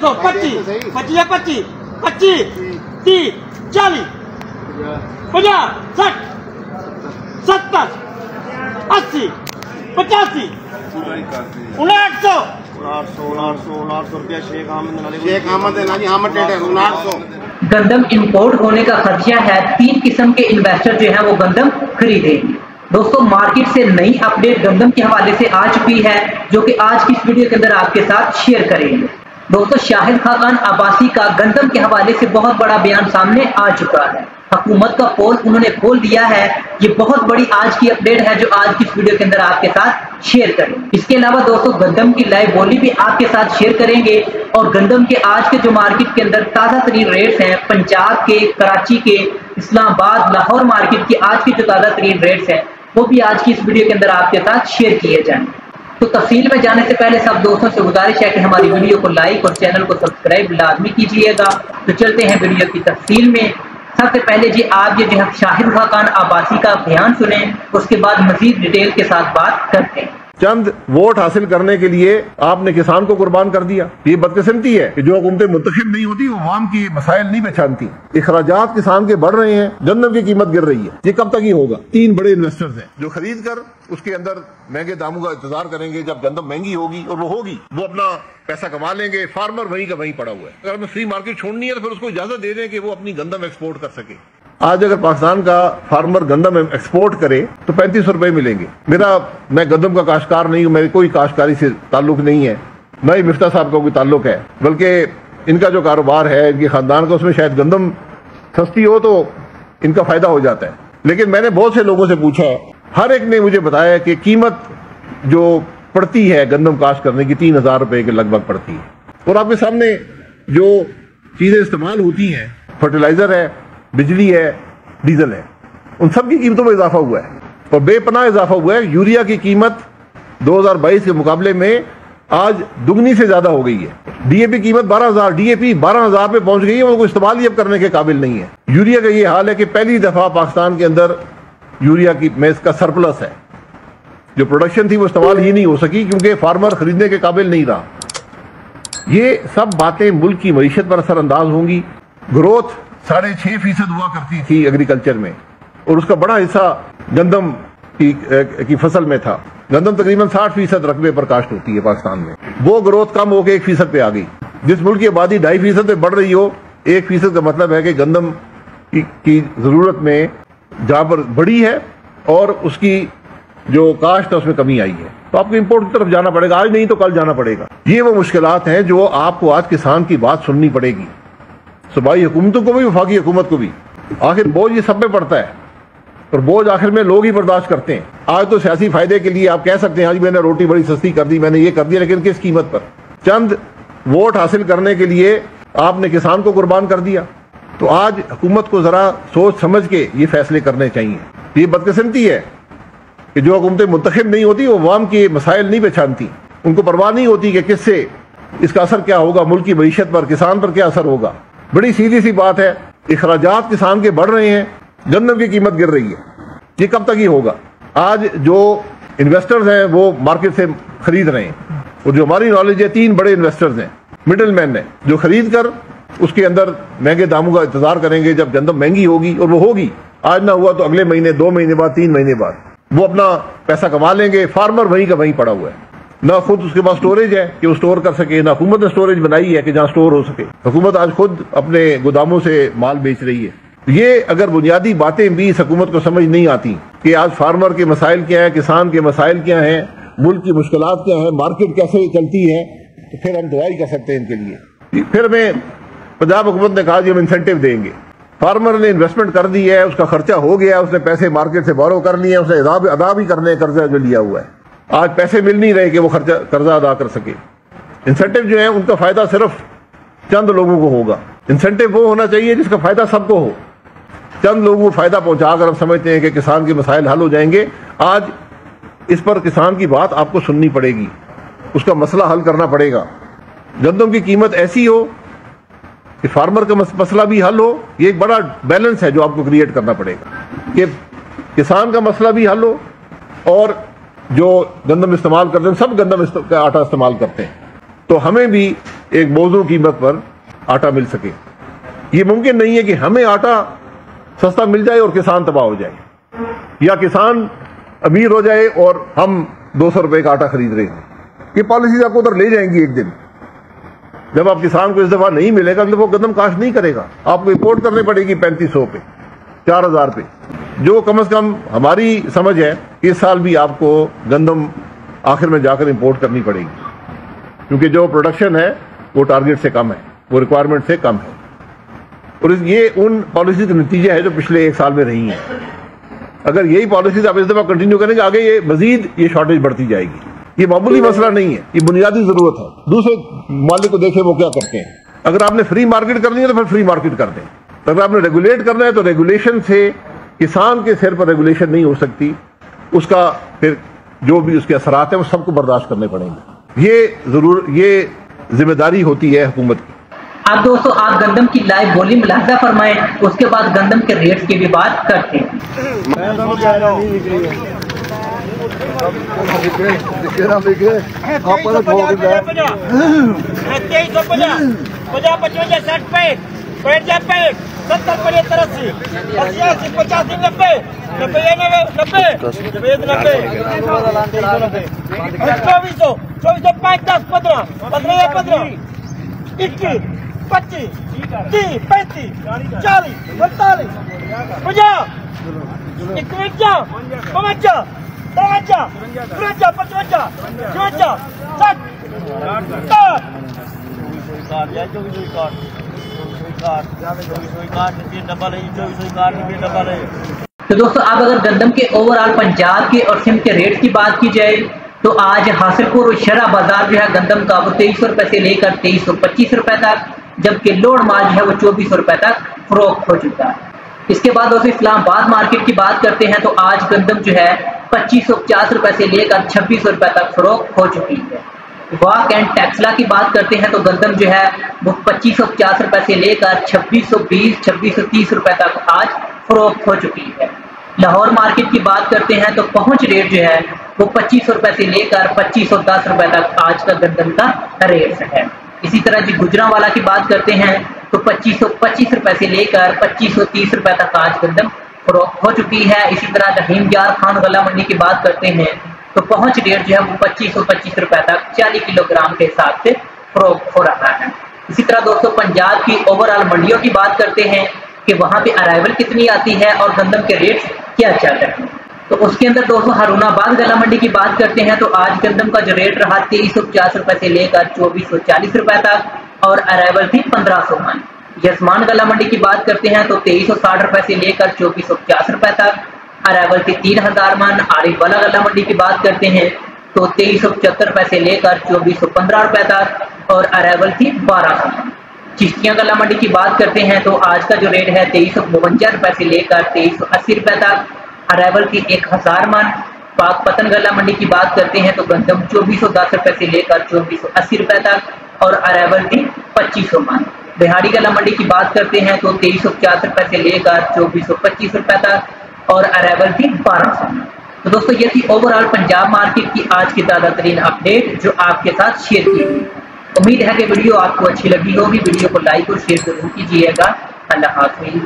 25 25 25 25 30 40 50 60 70 80 85 5900 Sheikh Ahmad Ahmad tedder 5900। गंदम import होने का खदशा है। 3 किस्म के इन्वेस्टर जो है वो गंदम खरीदेंगे। दोस्तों मार्केट से नई अपडेट गंदम के हवाले से आ चुकी है, जो कि आज की इस वीडियो के अंदर आपके साथ शेयर करेंगे। दोस्तों शाहिद खाकान अब्बासी का गंदम के हवाले से बहुत बड़ा बयान सामने आ चुका है। हुकूमत का पोल उन्होंने खोल दिया है। ये बहुत बड़ी आज की अपडेट है जो आज की इस वीडियो के अंदर आपके साथ शेयर करेंगे। इसके अलावा दोस्तों गंदम की लाइव बोली भी आपके साथ शेयर करेंगे और गंदम के आज के जो मार्केट के अंदर ताज़ा तरीन रेट्स हैं, पंजाब के, कराची के, इस्लामाबाद, लाहौर मार्केट की आज की जो ताज़ा तरीन रेट्स हैं वो भी आज की इस वीडियो के अंदर आपके साथ शेयर किए जाएंगे। तो तफसील में जाने से पहले सब दोस्तों से गुजारिश है कि हमारी वीडियो को लाइक और चैनल को सब्सक्राइब लाजमी कीजिएगा। तो चलते हैं वीडियो की तफसील में। सबसे पहले जी आप ये जो शाहिद खाकान अब्बासी का बयान सुने, उसके बाद मजीद डिटेल के साथ बात करते हैं। चंद वोट हासिल करने के लिए आपने किसान को कुर्बान कर दिया। ये बदकिस्मती है कि जो हुकूमतें मुंतखब नहीं होती वो अवाम की मसाइल नहीं पहचानती। अखराजात किसान के बढ़ रहे हैं, गंदम की कीमत गिर रही है। ये कब तक ही होगा? 3 बड़े इन्वेस्टर्स हैं जो खरीद कर उसके अंदर महंगे दामों का इंतजार करेंगे। जब गंदम महंगी होगी और वो होगी, वो अपना पैसा कमा लेंगे। फार्मर वहीं का वहीं पड़ा हुआ है। अगर हमें फ्री मार्केट छोड़नी है तो फिर उसको इजाजत दे दें कि वो अपनी गंदम एक्सपोर्ट कर सके। आज अगर पाकिस्तान का फार्मर गंदम एक्सपोर्ट करे तो 3500 रुपए मिलेंगे। मैं गंदम का काश्तकार नहीं हूं, मेरे कोई काश्तकारी से ताल्लुक नहीं है, न ही मिफ्ता साहब का कोई ताल्लुक है, बल्कि इनका जो कारोबार है, इनके खानदान का, उसमें शायद गंदम सस्ती हो तो इनका फायदा हो जाता है। लेकिन मैंने बहुत से लोगों से पूछा, हर एक ने मुझे बताया कि कीमत जो पड़ती है गंदम काश्त करने की 3000 रुपए के लगभग पड़ती है। और आपके सामने जो चीजें इस्तेमाल होती हैं, फर्टिलाइजर है, बिजली है, डीजल है, उन सब की कीमतों में इजाफा हुआ है और बेपनाह इजाफा हुआ है। यूरिया की कीमत 2022 के मुकाबले में आज दुगनी से ज्यादा हो गई है। डीएपी कीमत 12,000, डीएपी 12,000 पे पहुंच गई है। वो इस्तेमाल ही अब करने के काबिल नहीं है। यूरिया का ये हाल है कि पहली दफा पाकिस्तान के अंदर यूरिया की में इसका सरप्लस है। जो प्रोडक्शन थी वो इस्तेमाल ही नहीं हो सकी क्योंकि फार्मर खरीदने के काबिल नहीं रहा। ये सब बातें मुल्क की मईशत पर असरअंदाज होंगी। ग्रोथ 6.5% हुआ करती थी एग्रीकल्चर में और उसका बड़ा हिस्सा गंदम की फसल में था। गंदम तकरीबन 60% रकबे पर काश्त होती है पाकिस्तान में। वो ग्रोथ कम होकर 1% पे आ गई। जिस मुल्क की आबादी 2.5% पे बढ़ रही हो, 1% का मतलब है कि गंदम की जरूरत में जहां पर बढ़ी है और उसकी जो काश्त है उसमें कमी आई है, तो आपको इंपोर्ट की तरफ जाना पड़ेगा। आज नहीं तो कल जाना पड़ेगा। ये वो मुश्किलात हैं जो आपको आज किसान की बात सुननी पड़ेगी, सूबाई हुकूमतों को भी, वफाकी हुकूमत को भी। आखिर बोझ ये सब पे पड़ता है और बोझ आखिर में लोग ही बर्दाश्त करते हैं। आज तो सियासी फायदे के लिए आप कह सकते हैं आज मैंने रोटी बड़ी सस्ती कर दी, मैंने ये कर दिया, लेकिन किस कीमत पर? चंद वोट हासिल करने के लिए आपने किसान को कुर्बान कर दिया। तो आज हुकूमत को जरा सोच समझ के ये फैसले करने चाहिए। ये बदकिस्मती है कि जो हुकूमतें मुंतखब नहीं होती वो अवाम के मसाइल नहीं पहचानती। उनको परवाह नहीं होती कि किससे इसका असर क्या होगा, मुल्क की मईशत पर, किसान पर क्या असर होगा। बड़ी सीधी सी बात है, अखराजात किसान के बढ़ रहे हैं, गंदम की कीमत गिर रही है। ये कब तक ही होगा? आज जो इन्वेस्टर्स हैं वो मार्केट से खरीद रहे हैं और जो हमारी नॉलेज है 3 बड़े इन्वेस्टर्स हैं, मिडिल मैन हैं, जो खरीद कर उसके अंदर महंगे दामों का इंतजार करेंगे। जब गंदम महंगी होगी और वो होगी, आज ना हुआ तो अगले महीने, 2 महीने बाद, 3 महीने बाद वो अपना पैसा कमा लेंगे। फार्मर वहीं का वहीं पड़ा हुआ है। ना खुद उसके पास स्टोरेज है कि वो स्टोर कर सके, ना हुकूमत ने स्टोरेज बनाई है कि जहां स्टोर हो सके। हुकूमत आज खुद अपने गोदामों से माल बेच रही है। ये अगर बुनियादी बातें भी इस हुकूमत को समझ नहीं आती कि आज फार्मर के मसाइल क्या है, किसान के मसाइल क्या है, मुल्क की मुश्किलात क्या है, मार्केट कैसे चलती है, तो फिर हम दुआई कर सकते हैं इनके लिए। फिर हमें पंजाब हुकूमत ने कहा जी हम इंसेंटिव देंगे। फार्मर ने इन्वेस्टमेंट कर दी है, उसका खर्चा हो गया, उसने पैसे मार्केट से बोरो कर लिए, उसने अदा भी करने कर्जा जो लिया हुआ है। आज पैसे मिल नहीं रहे कि वो कर्जा अदा कर सके। इंसेंटिव जो है उनका फायदा सिर्फ चंद लोगों को होगा। इंसेंटिव वो होना चाहिए जिसका फायदा सबको हो। चंद लोगों को फायदा पहुंचाकर हम समझते हैं कि किसान के मसाइल हल हो जाएंगे। आज इस पर किसान की बात आपको सुननी पड़ेगी, उसका मसला हल करना पड़ेगा। गंदम की कीमत ऐसी हो कि फार्मर का मसला भी हल हो। ये एक बड़ा बैलेंस है जो आपको क्रिएट करना पड़ेगा कि किसान का मसला भी हल हो और जो गंदम इस्तेमाल करते हैं, सब गंदम का आटा इस्तेमाल करते हैं, तो हमें भी एक मौजूद कीमत पर आटा मिल सके। ये मुमकिन नहीं है कि हमें आटा सस्ता मिल जाए और किसान तबाह हो जाए, या किसान अमीर हो जाए और हम 200 रुपए का आटा खरीद रहे हैं। ये पॉलिसीज आपको उधर ले जाएंगी एक दिन। जब आप किसान को इस दफा नहीं मिलेगा, अगले वो गंदम काश्त नहीं करेगा, आपको इंपोर्ट करनी पड़ेगी 3500 पे, 4000 पे। जो कम से कम हमारी समझ है इस साल भी आपको गंदम आखिर में जाकर इंपोर्ट करनी पड़ेगी, क्योंकि जो प्रोडक्शन है वो टारगेट से कम है, वो रिक्वायरमेंट से कम है। और ये उन पॉलिसी के नतीजे है जो पिछले 1 साल में रही हैं। अगर यही पॉलिसीज आप इस दफा कंटिन्यू करेंगे, आगे ये मजीद ये शॉर्टेज बढ़ती जाएगी। ये मामूली मसला नहीं है, ये बुनियादी जरूरत है। दूसरे मालिक को देखें वो क्या करते हैं। अगर आपने फ्री मार्केट करनी है तो फिर फ्री मार्केट कर दें। अगर आपने रेगुलेट करना है तो रेगुलेशन से, किसान के सिर पर रेगुलेशन नहीं हो सकती, उसका फिर जो भी उसके असरात हैं वो सबको बर्दाश्त करने पड़ेंगे। ये जिम्मेदारी होती है हुकूमत की। अब दोस्तों आप गंदम की लाइव बोली मुलाहिजा फरमाएं, उसके बाद गंदम के रेट्स की भी बात करते हैं। तो दोस्तों अब अगर गंदम के ओवरऑल पंजाब के और सिंध के रेट की बात की जाए तो आज हासिलपुर और शरा बाजार जो है गंदम का वो 2300 रुपए से लेकर 2325 रुपए तक, जबकि लोड माल जो है वो 2400 रुपए तक फरोख्त हो चुका है। इसके बाद दोस्तों इस्लामाबाद मार्केट की बात करते हैं तो आज गंदम जो है 2550 रुपए से लेकर 2600 रुपए तक फरोख्त हो चुकी है। वाक एंड टेक्सला की बात करते हैं तो गंदम जो है वो 2550 रुपए से लेकर 2620 2630 रुपए तक आज फरोख्त हो चुकी है। लाहौर मार्केट की बात करते हैं तो पहुंच रेट जो है वो 2500 रुपए से लेकर 2510 रुपए तक आज का गंदम का रेट है। इसी तरह जी गुजरांवाला की बात करते हैं तो 2525 रुपए से लेकर 2530 रुपए तक आज गंदम फरोख्त हो चुकी है। इसी तरह रहीम यार खान गला मंडी की बात करते हैं तो पहुंच रेट जो है वो 2525 रुपए तक 40 किलोग्राम के हिसाब से फरोख्त हो रहा है। इसी तरह दोस्तों पंजाब की ओवरऑल मंडियों की बात करते हैं कि वहां पे अराइवल कितनी आती है और गंदम के रेट्स क्या चल रहे हैं। तो उसके अंदर दोस्तों हारूनाबाद गला मंडी की बात करते हैं तो आज गंदम का जो रेट रहा 2350 रुपए से लेकर 2440 रुपए तक और अराइवल थी 1500 मन। यजमान गला मंडी की बात करते हैं तो 2360 रुपए से लेकर 2450 रुपए तक, अराइवल थी 3000 मन। आरिफ वाला गला मंडी की बात करते हैं तो 2375 रुपए से लेकर 2415 रुपए तक और अराइवल थी 1200 मन। चिश्तियां गला मंडी की बात करते हैं तो आज का जो रेट है 2352 रुपए से लेकर 2380 रुपए तक, अराइवल की 1000 मन। पाकपतन गला मंडी की बात करते हैं तो गंदम 2410 रुपए से लेकर 2480 रुपए तक और अराइवल थी 2500 मन। बिहाड़ी गला मंडी की बात करते हैं तो 2350 रुपए से लेकर 2425 रुपए तक और अराइवल थी 1200 मन। तो दोस्तों ये थी ओवरऑल पंजाब मार्केट की आज की ताज़ा तरीन अपडेट जो आपके साथ शेयर की गई। उम्मीद है कि वीडियो आपको अच्छी लगी होगी। वीडियो को लाइक और शेयर जरूर कीजिएगा। अल्लाह हाफिज़।